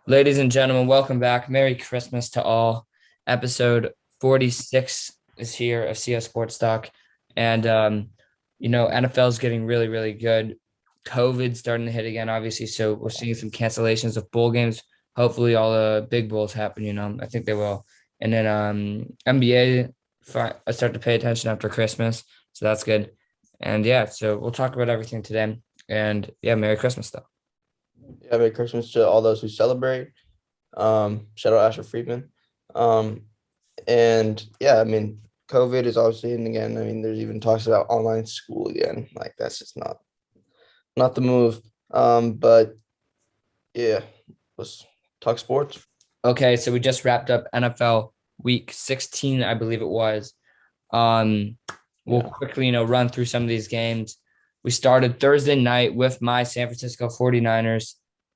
Ladies and gentlemen, welcome back. Merry Christmas to all. Episode 46 is here of CS Sports Talk. And, NFL is getting really, really good. COVID's starting to hit again, obviously. So we're seeing some cancellations of bowl games. Hopefully, all the big bowls happen, I think they will. And then NBA, I start to pay attention after Christmas. So that's good. And yeah, so we'll talk about everything today. And yeah, Merry Christmas, though. Yeah, Merry Christmas to all those who celebrate. Shout out Asher Friedman. Um, and yeah, I mean, COVID is obviously in again. I mean, there's even talks about online school again. Like that's just not the move. But yeah, let's talk sports. Okay, so we just wrapped up NFL week 16, I believe it was. Um, we'll Yeah. quickly, run through some of these games. We started Thursday night with my San Francisco 49ers.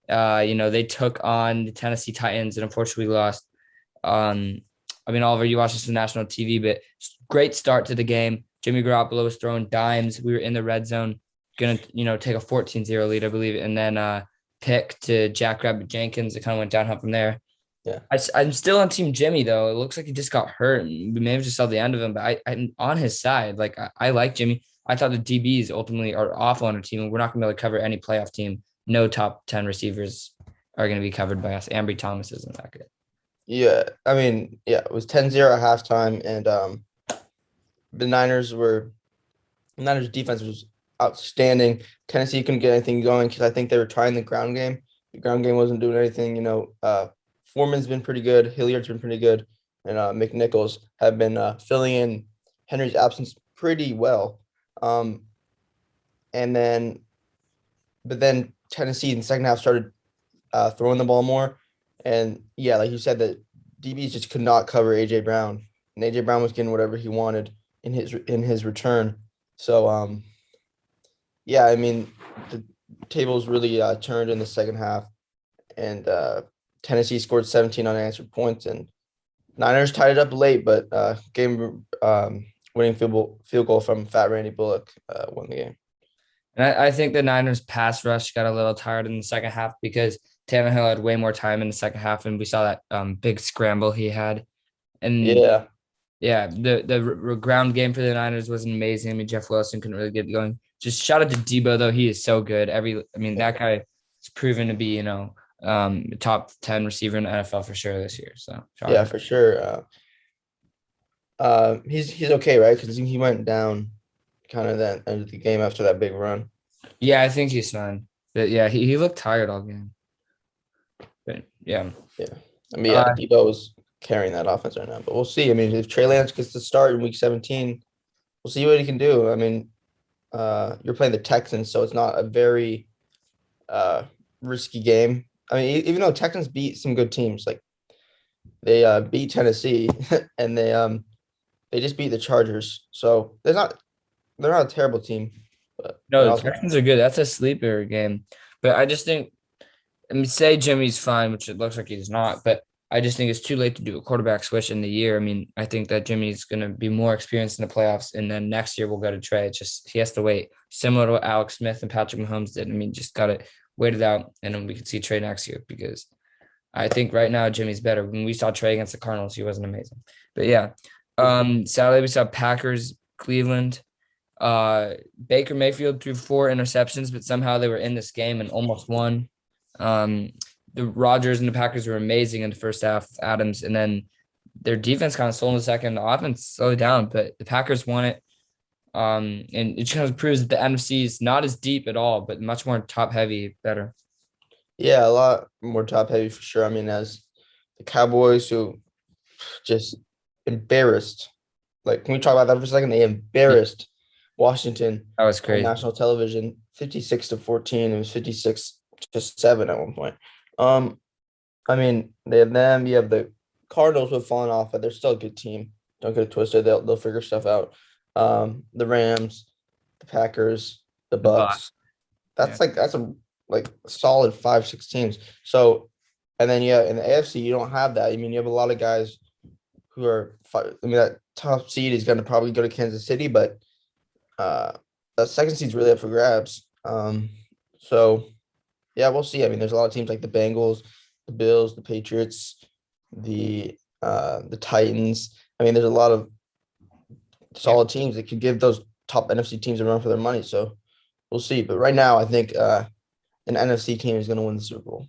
They took on the Tennessee Titans and unfortunately lost. Oliver, you watched this on national TV, but great start to the game. Jimmy Garoppolo was throwing dimes. We were in the red zone, gonna, take a 14-0 lead, I believe, and then pick to Jackrabbit Jenkins. It kind of went downhill from there. Yeah. I'm still on Team Jimmy though. It looks like he just got hurt. We may have just saw the end of him, but I'm on his side. Like I like Jimmy. I thought the DBs ultimately are awful on our team, and we're not going to be able to cover any playoff team. No top 10 receivers are going to be covered by us. Ambry Thomas isn't that good. Yeah. I mean, yeah, it was 10-0 at halftime, and the Niners defense was outstanding. Tennessee couldn't get anything going because I think they were trying the ground game. The ground game wasn't doing anything. Foreman's been pretty good. Hilliard's been pretty good, and McNichols have been filling in Henry's absence pretty well. Um, and then, but then Tennessee in the second half started throwing the ball more, and yeah, like you said, the DBs just could not cover AJ Brown, and AJ Brown was getting whatever he wanted in his return. So yeah, I mean the tables really turned in the second half, and Tennessee scored 17 unanswered points, and Niners tied it up late, but game winning field goal from Fat Randy Bullock won the game. And I think the Niners pass rush got a little tired in the second half because Tannehill had way more time in the second half, and we saw that big scramble he had. And Yeah, yeah, the ground game for the Niners was amazing. I mean, Jeff Wilson couldn't really get going. Just shout out to Debo though; he is so good. That guy is proven to be top 10 receiver in the NFL for sure this year. So yeah, for sure. He's okay, right? Because he went down kind of that end of the game after that big run. yeah, I think he's fine. But yeah, he looked tired all game. But yeah, Yeah, I mean, yeah, uh, Debo was carrying that offense right now, but we'll see. I mean, if Trey Lance gets to start in Week 17, we'll see what he can do. I mean, you're playing the Texans, so it's not a very risky game. I mean, even though Texans beat some good teams, like they beat Tennessee and they just beat the Chargers, so they're not a terrible team, but they're no, the also Texans are good. That's a sleeper game. But I just think say Jimmy's fine, which it looks like he's not, but I just think it's too late to do a quarterback switch in the year. I mean, I think that Jimmy's going to be more experienced in the playoffs, and then next year we'll go to Trey. It's just he has to wait, similar to what Alex Smith and Patrick Mahomes did. I mean, just got to wait it out, and then we can see Trey next year because I think right now Jimmy's better. When we saw Trey against the Cardinals, he wasn't amazing. But yeah, Saturday we saw Packers, Cleveland. Baker Mayfield threw 4 interceptions, but somehow they were in this game and almost won. Um, the Rodgers and the Packers were amazing in the first half, Adams, and then their defense kind of sold in the second. The offense slowed down, but the Packers won it. And it kind of proves that the NFC is not as deep at all, but much more top heavy, better. yeah, a lot more top heavy for sure. I mean, as the Cowboys who just embarrassed. Like, can we talk about that for a second? They Yeah, embarrassed Washington that was on crazy. national television, 56-14. It was 56-7 at one point. Um, I mean, they have them. You have the Cardinals who have fallen off, but they're still a good team. Don't get it twisted. They'll figure stuff out. The Rams, the Packers, the The bot. Bucks. Yeah. That's a like solid 5-6 teams. So, and then yeah, in the AFC you don't have that. I mean, you have a lot of guys who are. I mean, that top seed is going to probably go to Kansas City, but uh, the second seed's really up for grabs. So yeah, we'll see. I mean, there's a lot of teams like the Bengals the Bills, the Patriots, the Titans. I mean, there's a lot of Yeah, solid teams that could give those top NFC teams a run for their money. So we'll see. But right now, I think an NFC team is going to win the Super Bowl.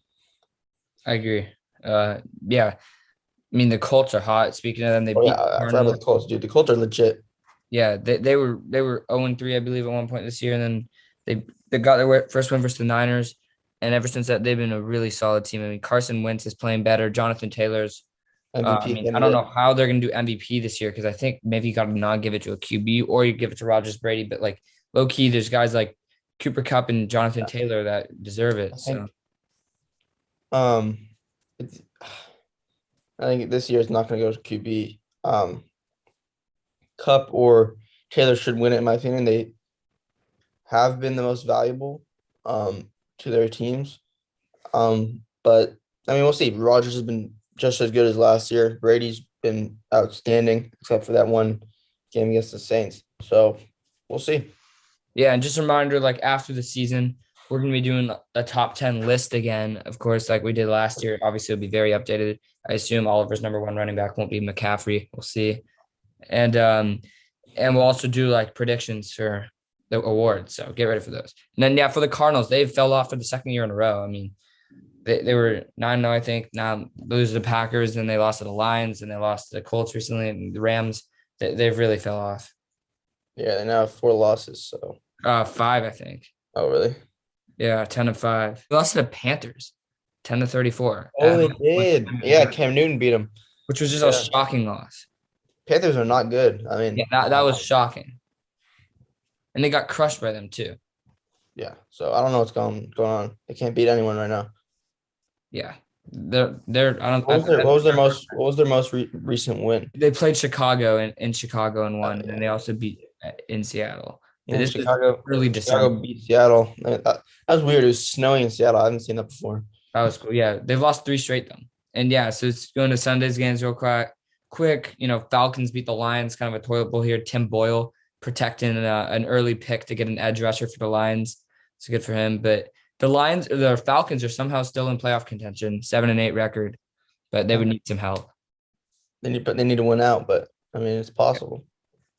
I agree. Yeah. I mean, the Colts are hot. Speaking of them, they Oh beat yeah, the I forgot about Cardinals. the Colts, dude. The Colts are legit. Yeah, they were 0-3, I believe, at one point this year, and then they got their first win versus the Niners, and ever since that, they've been a really solid team. I mean, Carson Wentz is playing better. Jonathan Taylor's. I MVP mean, I don't candidate. know how they're going to do MVP this year because I think maybe you got to not give it to a QB or you give it to Rogers Brady, but like low key, there's guys like Cooper Cup and Jonathan Yeah, Taylor that deserve I it. So think um, it's, I think this year is not going to go to QB. Cup or Taylor should win it in my opinion. They have been the most valuable to their teams. But I mean, we'll see. Rodgers has been just as good as last year. Brady's been outstanding, except for that one game against the Saints. So we'll see. yeah, and just a reminder, like after the season, we're gonna be doing a top 10 list again. Of course, like we did last year. Obviously, it'll be very updated. I assume Oliver's number one running back won't be McCaffrey. We'll see. And and we'll also do like predictions for the awards. So get ready for those. And then yeah, for the Cardinals, they fell off for the second year in a row. I mean, they were 9-0, I think. Now lose to the Packers, and they lost to the Lions, and they lost to the Colts recently, and the Rams. They've really fell off. Yeah, they now have 4 losses. So, Five, I think. oh really? Yeah, 10-5. They lost to the Panthers, 10-34, Oh, they did. Yeah, Cam Newton beat them. which was just a Yeah, shocking loss. Panthers are not good. I Yeah, mean, that was shocking. And they got crushed by them too. yeah. So I don't know what's going on. They can't beat anyone right now. Yeah. They're I don't What I was think their that's What was their their first most What was their most recent win? they played Chicago in Chicago and won, and then Yeah, they also beat in Seattle. But yeah. this is early December. Chicago beat Seattle. That was weird. It was snowing in Seattle. I haven't seen that before. That was cool. Yeah, they've lost three straight though. And yeah, so it's going to Sunday's games real quick. Quick, Falcons beat the Lions, kind of a toilet bowl here. Tim Boyle protecting an early pick to get an edge rusher for the Lions. It's good for him. But the Falcons are somehow still in playoff contention, 7-8 record, but they would need some help. They need to win out, but I mean it's possible.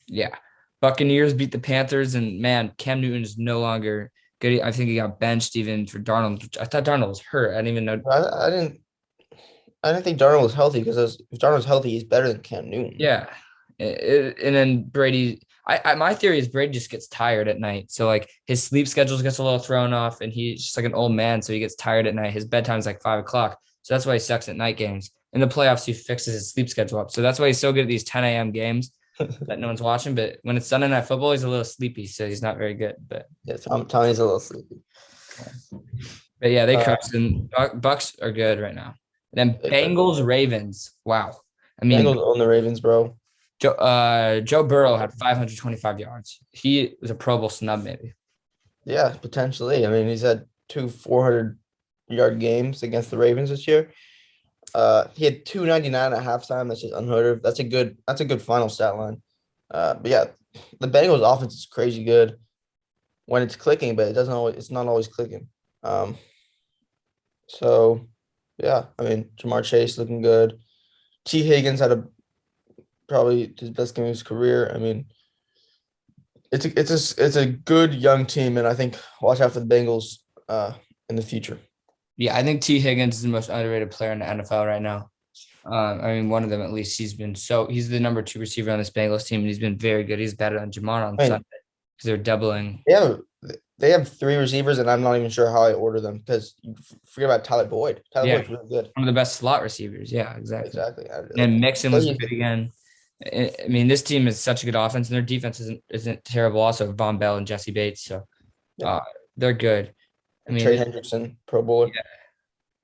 Yeah. Buccaneers beat the Panthers, and man, Cam Newton is no longer good. I think he got benched even for Darnold. I thought Darnold was hurt. I didn't even know. I didn't think Darnold was healthy because if Darnold's healthy, he's better than Cam Newton. Yeah. And then Brady, my theory is Brady just gets tired at night. So like his sleep schedule gets a little thrown off, and he's just like an old man. So he gets tired at night. His bedtime's like 5 o'clock. So that's why he sucks at night games. In the playoffs, he fixes his sleep schedule up. So that's why he's so good at these 10 a.m. games that no one's watching. But when it's Sunday night football, he's a little sleepy. So he's not very good. But Yeah, Tony's a little sleepy. yeah, they crushed, and Bucks are good right now. And then Bengals, Ravens. Wow. I mean, Bengals own the Ravens, bro. Joe Burrow had 525 yards. He was a Pro Bowl snub, maybe. Yeah, potentially. I mean, he's had 2 400-yard games against the Ravens this year. He had 299 at halftime. That's just unheard of. That's a good final stat line. But yeah, the Bengals offense is crazy good when it's clicking, but it's not always clicking. So yeah, I mean, Jamar Chase looking good. T. Higgins had probably his best game of his career. I mean, it's a good young team, and I think watch out for the Bengals in the future. Yeah, I think T. Higgins is the most underrated player in the NFL right now. I mean, one of them at least. He's the number 2 receiver on this Bengals team, and he's been very good. He's better than Jamar on I mean, Sunday because they're doubling. they have 3 receivers, and I'm not even sure how I order them because you forget about Tyler Boyd. Tyler Boyd's really good. One of the best slot receivers. Yeah, exactly. Exactly. And Mixon was good again. I mean, this team is such a good offense, and their defense isn't terrible. Also, Von Bell and Jesse Bates, so they're good. I mean, Trey Hendrickson, Pro Bowler.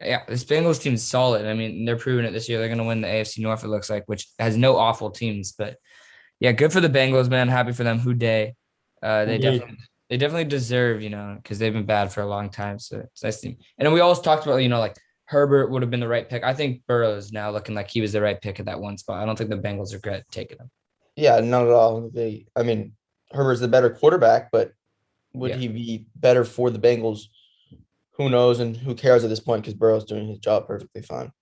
Yeah, this Bengals team is solid. I mean, they're proving it this year. They're going to win the AFC North, it looks like, which has no awful teams. But yeah, good for the Bengals, man. Happy for them. Who day? They definitely deserve, because they've been bad for a long time. So it's a nice team. And then we always talked about, like Herbert would have been the right pick. I think Burrow is now looking like he was the right pick at that one spot. I don't think the Bengals regret taking him. Yeah, not at all. I mean, Herbert's the better quarterback, but would he be better for the Bengals? who knows and who cares at this point because Burrow's doing his job perfectly fine.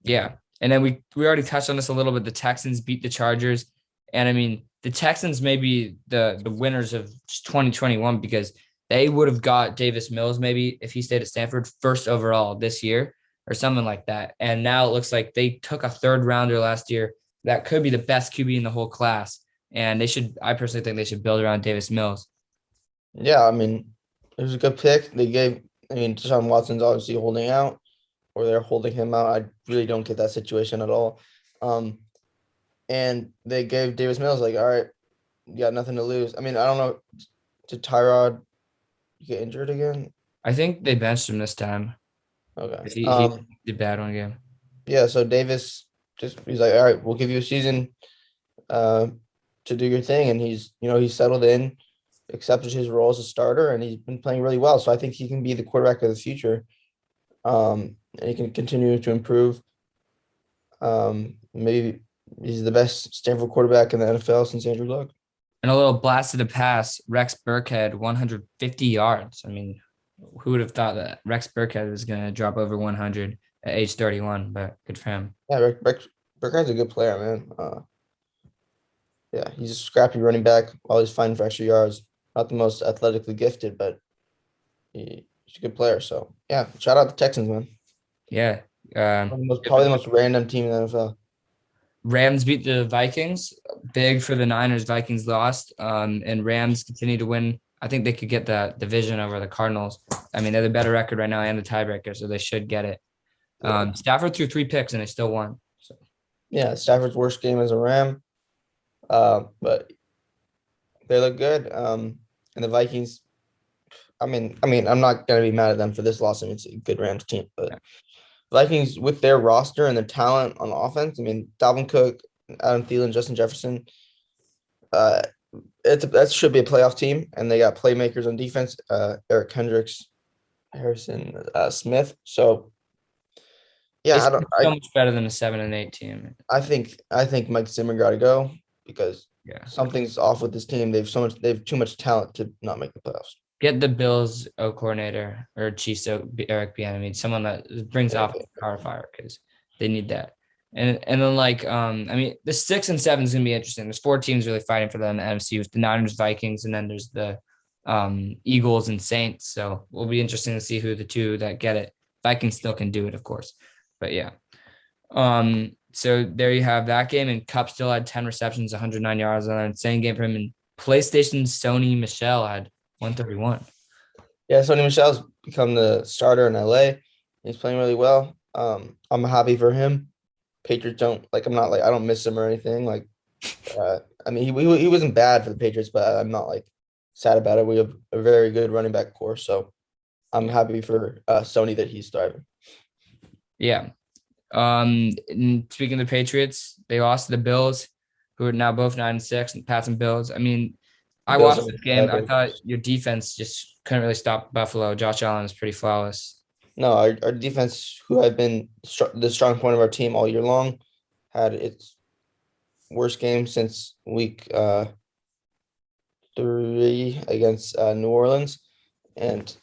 Yeah. And then we already touched on this a little bit. The Texans beat the Chargers. And I mean, the Texans may be the winners of 2021 because they would have got Davis Mills maybe if he stayed at Stanford first overall this year or something like that. And now it looks like they took a third rounder last year that could be the best QB in the whole class. And I personally think they should build around Davis Mills. Yeah, I mean, it was a good pick. Deshaun Watson's obviously holding out, or they're holding him out. I really don't get that situation at all. Um, and they gave Davis Mills like, all right, you got nothing to lose. I mean, I don't know, did Tyrod get injured again? I think they benched him this time. Okay. He did bad one game. Yeah, so Davis he's like, all right, we'll give you a season uh to do your thing. And he's settled in, accepted his role as a starter, and he's been playing really well. So I think he can be the quarterback of the future. And he can continue to improve. Maybe he's the best Stanford quarterback in the NFL since Andrew Luck. And a little blast of the pass, Rex Burkhead, 150 yards. I mean, who would have thought that Rex Burkhead was going to drop over 100 at age 31, but good for him. Yeah, Burkhead's a good player, man. Yeah, he's a scrappy running back, always fighting for extra yards. Not the most athletically gifted, but he's a good player. So yeah, shout out the Texans, man. Yeah. Probably the most random team in the NFL. Rams beat the Vikings. Big for the Niners. Vikings lost. And Rams continue to win. I think they could get the division over the Cardinals. I mean, they're the better record right now and the tiebreaker, so they should get it. Stafford threw 3 picks and they still won. So. Yeah, Stafford's worst game as a Ram. But they look good. And the Vikings, I mean, I'm not gonna be mad at them for this loss. I mean, it's a good Rams team, but Vikings with their roster and their talent on offense. I mean, Dalvin Cook, Adam Thielen, Justin Jefferson. That should be a playoff team, and they got playmakers on defense. Eric Kendricks, Harrison Smith. So yeah, so much better than a 7-8 team. I think Mike Zimmer got to go because yeah, something's off with this team. They have too much talent to not make the playoffs. Get the Bills O coordinator or Chiefs Eric Bieniemy, someone that brings off the car fire because they need that. And then I mean, the 6 and 7 is gonna be interesting. There's 4 teams really fighting for that in the NFC with the Niners, Vikings, and then there's the Eagles and Saints. So it'll be interesting to see who the 2 that get it. Vikings still can do it, of course, but yeah. So there you have that game, and Cup still had 10 receptions, 109 yards, another insane game for him. And PlayStation Sony Michel had 131. Yeah, Sony Michel's become the starter in LA. He's playing really well. I'm happy for him. Patriots don't I don't miss him or anything. I mean, he wasn't bad for the Patriots, but I'm not sad about it. We have a very good running back core, so I'm happy for Sony that he's thriving. Yeah. And speaking of the Patriots, they lost to the Bills, who are now both 9-6, and Pats and Bills. I mean, I watched this game. I thought your defense just couldn't really stop Buffalo. Josh Allen is pretty flawless. No, our defense, who have been the strong point of our team all year long, had its worst game since week 3 against New Orleans. And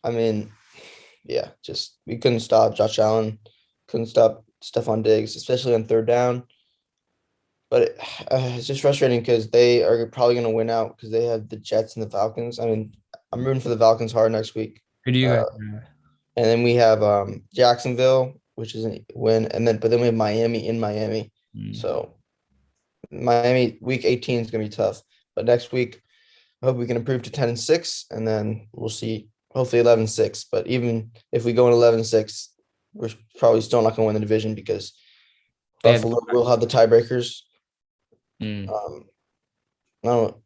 I mean, yeah, just we couldn't stop Josh Allen, couldn't stop Stephon Diggs, especially on third down. But it's just frustrating because they are probably going to win out because they have the Jets and the Falcons. I mean, I'm rooting for the Falcons hard next week. Who do you guys and then we have Jacksonville, which is a win, but then we have Miami in Miami. So Miami week 18 is going to be tough. But next week, I hope we can improve to 10-6, and then we'll see. Hopefully 11-6. But even if we go in 11-6, we're probably still not going to win the division because Buffalo will have the tiebreakers. I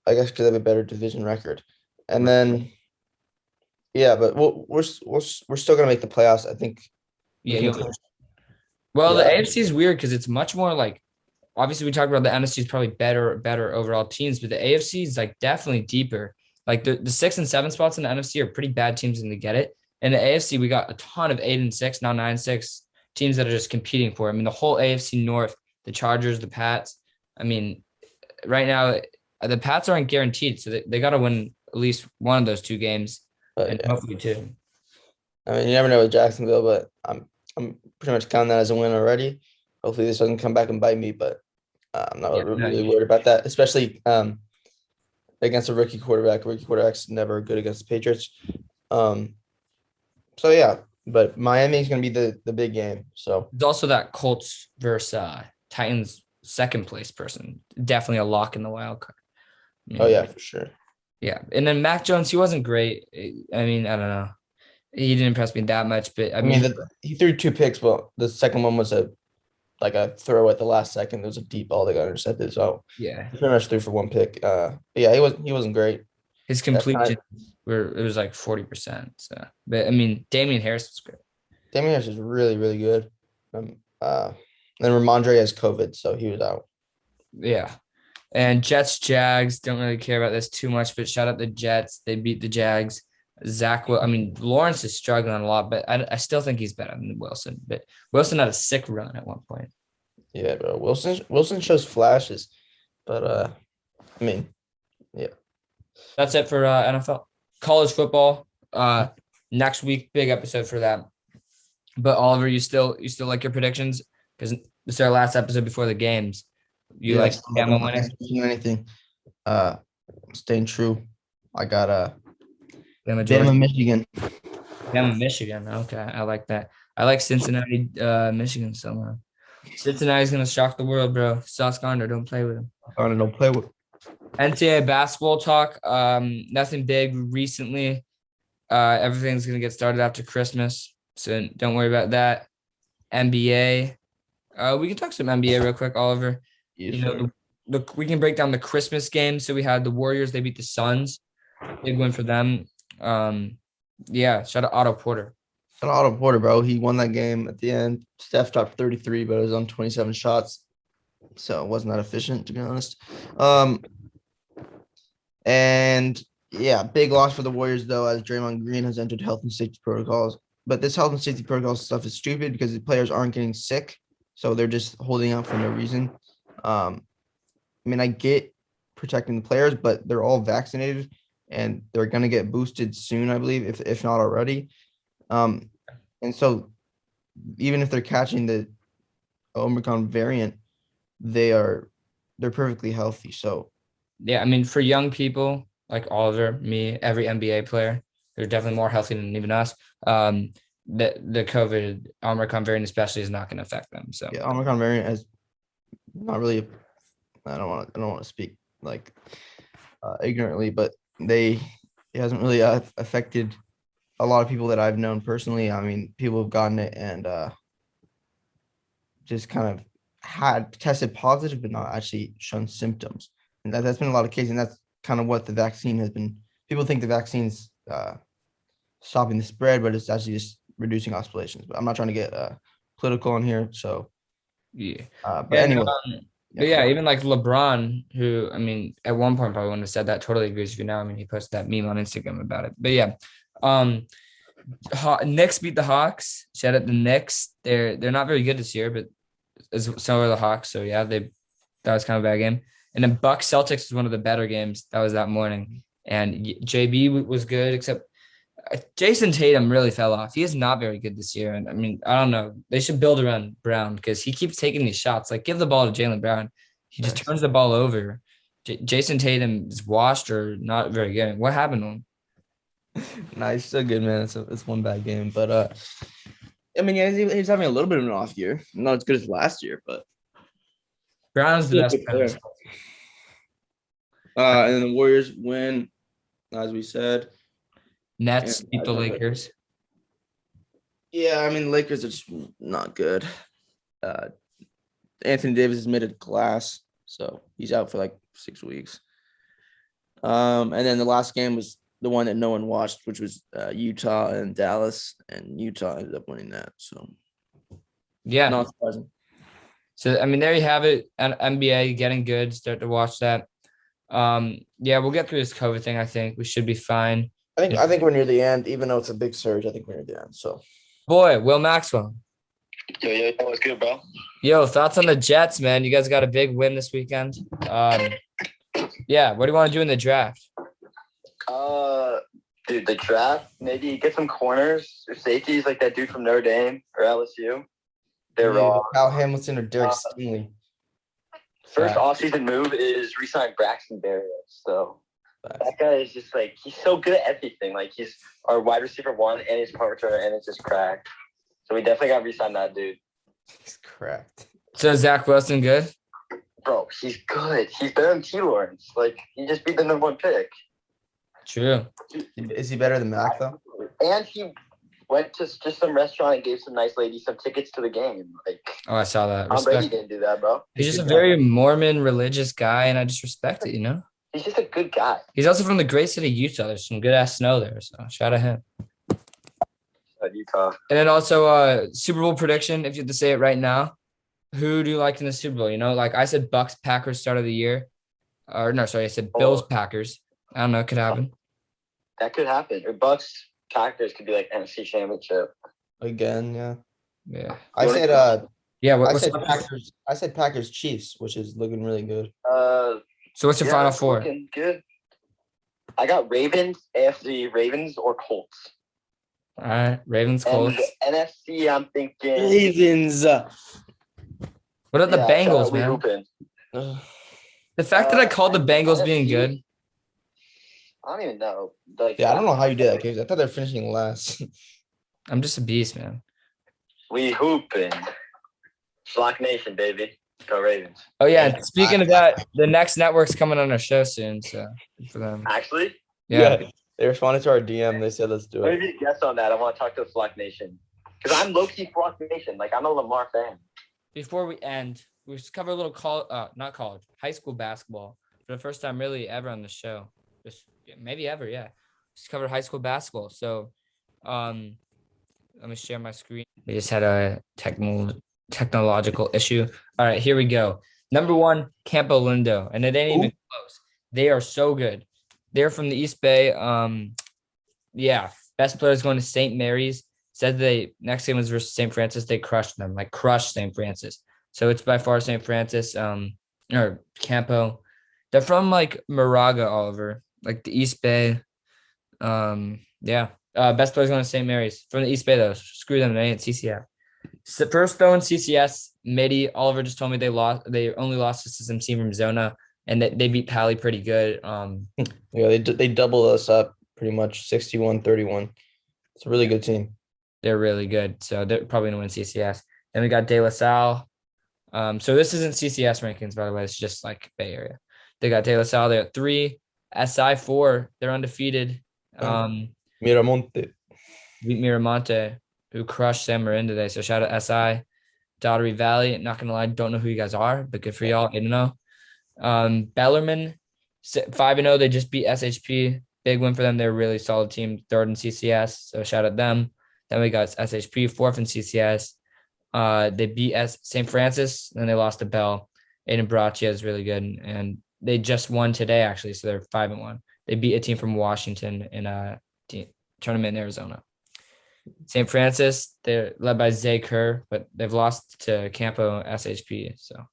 guess because they have a better division record, and then. Yeah, but we're still gonna make the playoffs. I think. Yeah. Well, the AFC is weird because it's much more obviously we talked about the NFC is probably better overall teams, but the AFC is definitely deeper. Like the 6 and 7 spots in the NFC are pretty bad teams and they get it. And the AFC, we got a ton of 8-6, now 9-6 teams that are just competing for it. I mean, the whole AFC North, the Chargers, the Pats. I mean, right now the Pats aren't guaranteed, so they got to win at least one of those 2 games. And hopefully 2. I mean, you never know with Jacksonville, but I'm pretty much counting that as a win already. Hopefully, this doesn't come back and bite me, but I'm not Yeah, no, really worried about that, especially against a rookie quarterback. Rookie quarterback's never good against the Patriots. Um, so yeah, but Miami is going to be the big game. So There's also that Colts versus Titans second place person. Definitely a lock in the wild card. I oh mean, yeah, for sure. yeah. And then Mac Jones, he wasn't great. I mean, I don't know. He didn't impress me that much, but I I mean, mean, he threw 2 picks, but the second one was a throw at the last second. There was a deep ball that got intercepted. So yeah, he pretty much threw for 1 pick. But yeah, he wasn't great. his That's completion kind were it was like 40%. So, but I mean, Damian Harris was great. Damian Harris is really, really good. Um, uh, then Ramondre has COVID, so he was out. Yeah. And Jets Jags, don't really care about this too much, but shout out the Jets. They beat the Jags. I mean, Lawrence is struggling a lot, but I still think he's better than Wilson. But Wilson had a sick run at one point. Yeah, bro. Wilson shows flashes, but I mean, yeah. That's it for NFL. College football. Next week, big episode for that. But Oliver, you still like your predictions? Because this is our last episode before the games. You Yeah, like so I'm Bama not winning? expecting anything. Uh, staying true. I got Bama Georgia. Bama, Michigan. Bama Michigan. Okay, I like that. I like Cincinnati, Michigan so much. Cincinnati's gonna shock the world, bro. Sauce Gardner, don't play with him. I don't play with. NCAA basketball talk. Nothing big recently. Everything's gonna get started after Christmas, so don't worry about that. NBA. We can talk some NBA real quick, Oliver. Yes, You know, sir. we can break down the Christmas game. So we had the Warriors. They beat the Suns. Big win for them. Yeah. Shout out Otto Porter. Shout out Otto Porter, bro. He won that game at the end. Steph dropped 33, but it was on 27 shots, so it wasn't that efficient, to be honest. And yeah, big loss for the Warriors though, as Draymond Green has entered health and safety protocols. But this health and safety protocol stuff is stupid because the players aren't getting sick, so they're just holding out for no reason. I mean, I get protecting the players, but they're all vaccinated and they're gonna get boosted soon, I believe, if not already. And so even if they're catching the Omicron variant, they're perfectly healthy. So Yeah. I mean, for young people like Oliver, me, every NBA player, they're definitely more healthy than even us. The COVID Omicron variant especially is not going to affect them. So yeah, Omicron variant has not really. I don't want to speak like ignorantly, but it hasn't really affected a lot of people that I've known personally. I mean, people have gotten it and just kind of had tested positive, but not actually shown symptoms. And that's been a lot of cases, and that's kind of what the vaccine has been. People think the vaccine's stopping the spread, but it's actually just reducing oscillations. But I'm not trying to get political on here. So, yeah. but And anyway, but yeah, even like LeBron, who I mean, at one point probably wouldn't have said that. Totally agrees with you now. I mean, he posted that meme on Instagram about it. But yeah, Knicks beat the Hawks. Shout out the Knicks. They're not very good this year, but so are the Hawks. So yeah, that was kind of a bad game. And then Bucks Celtics was one of the better games. That was that morning. And JB was good, except Jason Tatum really fell off. He is not very good this year. And I mean, I don't know. They should build around Brown because he keeps taking these shots. Like, give the ball to Jaylen Brown. He just turns the ball over. Jason Tatum is washed or not very good. What happened to him? nah, he's still good, man. It's one bad game, but I mean, yeah, he's having a little bit of an off year. Not as good as last year, but Brown's the still a best good player. player. And then the Warriors win, as we said. Nets And beat the Lakers. yeah, I mean, Lakers are just not good. Anthony Davis is made of glass, so he's out for like 6 weeks. And then the last game was the one that no one watched, which was Utah and Dallas, and Utah ended up winning that. So Yeah. not surprising. So I mean, there you have it. And NBA getting good. Start to watch that. Yeah, we'll get through this COVID thing. I think we should be fine. I think we're near the end, even though it's a big surge. I think we're near the end. So Boy, Will Maxwell. Yo, what's good, bro? Yo, thoughts on the Jets, man? You guys got a big win this weekend. Yeah, what do you want to do in the draft? Dude, the draft, maybe get some corners or safeties like that dude from Notre Dame or LSU. They're raw. Kyle Hamilton or Derek Stingley. First offseason move is re-sign Braxton Berrios. So that guy is just like, he's so good at everything. Like, he's our wide receiver one and he's a punt returner and it's just cracked. So we definitely got to re-sign that dude. He's cracked. So Zach Wilson good? Bro, he's good. He's better than T. Lawrence. Like, he just beat the number one pick. True. Is he better than Mac, though? And he went to just some restaurant and gave some nice lady some tickets to the game. Like, Oh, I saw that. Tom Brady Respect. didn't do that, bro. He's just a very Mormon religious guy, and I just respect it, you know? He's just a good guy. He's also from the great city of Utah. There's some good-ass snow there, so shout out him. Utah. And then also Super Bowl prediction, if you have to say it right now. Who do you like in the Super Bowl? You know, like I said Bucks, Packers start of the year. Or no, sorry, I said Bills, Packers. I don't know, it could happen. That could happen. Or Bucks, Packers could be like NFC Championship. Again, yeah. Yeah. I said Packers? I said Packers Chiefs, which is looking really good. So what's your final four? Looking good. I got Ravens, AFC Ravens or Colts. All right, Ravens, Colts. And NFC, I'm thinking Ravens. What about the Bengals, man? Hooping. The fact that I called the Bengals being good. I don't even know. Like, Yeah, I don't know how you did that, Gabe. I thought they were finishing last. I'm just a beast, man. We hooping. Flock Nation, baby. Go Ravens. Oh, yeah. Speaking of that, the next network's coming on our show soon. So good for them. Actually? Yeah. They responded to our DM. They said, let's do Let it. me guess on that. I want to talk to the Flock Nation. Because I'm low-key Flock Nation. Like, I'm a Lamar fan. Before we end, we just cover a little high school basketball for the first time really ever on the show. Just maybe ever, yeah. Just covered high school basketball. So, let me share my screen. We just had a technological issue. All right, here we go. Number one, Campo Lindo, and it ain't even close. They are so good. They're from the East Bay. Yeah, best players going to St. Mary's. Said next game was versus St. Francis. They crushed them, like crushed St. Francis. So it's by far St. Francis, or Campo. They're from like Moraga, Oliver, like the East Bay. Yeah. Best players going to St. Mary's from the East Bay though. Screw them. They ain't CCF. First though in CCS, Midi, Oliver just told me they only lost to some team from Zona, and they beat Pally pretty good. Yeah, they doubled us up pretty much 61-31. It's a really good team. They're really good. So they're probably going to win CCS. Then we got De La Salle. So this isn't CCS rankings, by the way. It's just like Bay Area. They got De La Salle. They're at 3. SI 4. They're undefeated. Miramonte. Beat Miramonte, who crushed San Marin today. So shout out SI. Daughtery Valley. Not going to lie, don't know who you guys are, but good for y'all. 8-0. Bellarmine, 5-0. They just beat SHP. Big win for them. They're a really solid team. 3rd in CCS. So shout out them. Then we got SHP, 4th in CCS. They beat St. Francis, and they lost to Bell. Aiden Braccia is really good, and they just won today, actually, so they're 5-1. They beat a team from Washington in a tournament in Arizona. St. Francis, they're led by Zay Kerr, but they've lost to Campo SHP. So,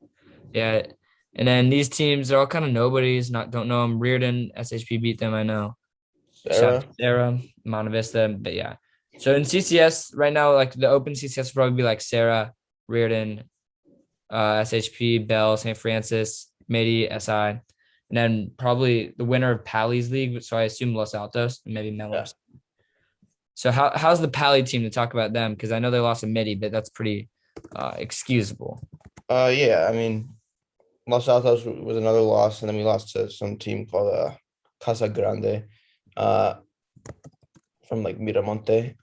yeah. And then these teams are all kind of nobodies. Don't know them. Reardon, SHP beat them, I know. Sarah, Monte Vista, but yeah. So in CCS right now, like the open CCS will probably be like Sarah, Reardon, SHP, Bell, St. Francis, Midi, SI, and then probably the winner of Pally's league. So I assume Los Altos and maybe Mellors. Yeah. So how's the Pally team to talk about them? Because I know they lost to Midi, but that's pretty excusable. Yeah, I mean, Los Altos was another loss, and then we lost to some team called Casa Grande. From like Miramonte.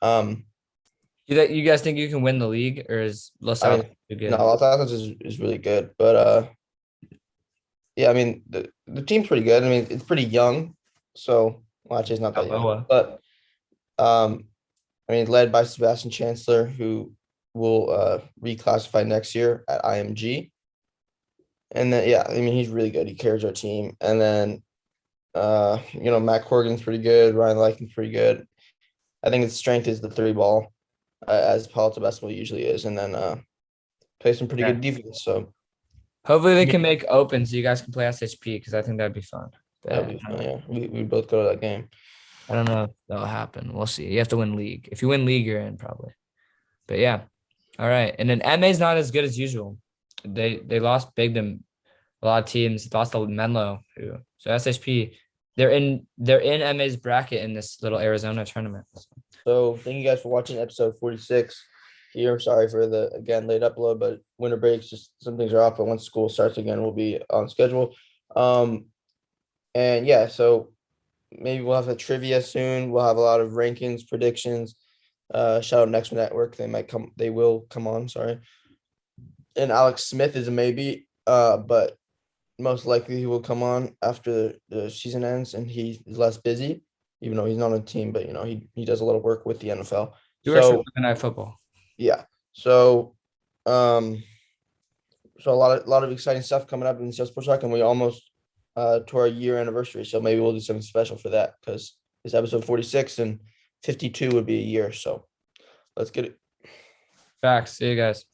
You guys think you can win the league, or is Los Altos too good? No, Los Altos is really good, but yeah, I mean the team's pretty good. I mean it's pretty young, so actually it's not that young, but I mean led by Sebastian Chancellor, who will reclassify next year at IMG, and then yeah, I mean he's really good. He carries our team, and then Matt Corrigan's pretty good. Ryan Lyken's pretty good. I think its strength is the 3-ball, as Palo basketball usually is, and then play some pretty good defense. So hopefully they can make open so you guys can play SHP, because I think that'd be fun. That'd be fun. Yeah, we both go to that game. I don't know if that'll happen. We'll see. You have to win league. If you win league, you're in probably. But yeah. All right. And then MA's not as good as usual. They lost big to a lot of teams. Lost to Menlo. So SHP, they're in MA's bracket in this little Arizona tournament. So thank you guys for watching episode 46 here. Sorry for the, again, late upload, but winter breaks, just some things are off, but once school starts again, we'll be on schedule. And yeah, so maybe we'll have a trivia soon. We'll have a lot of rankings, predictions. Shout out Next Network. They will come on, sorry. And Alex Smith is a maybe, but most likely he will come on after the season ends and he's less busy, even though he's not on a team, but he does a lot of work with the NFL. You work for So Monday Night Football. yeah. So so a lot of exciting stuff coming up in the Sports Talk, and we almost to our year anniversary. So maybe we'll do something special for that because it's episode 46 and 52 would be a year. So let's get it. Facts. See you guys.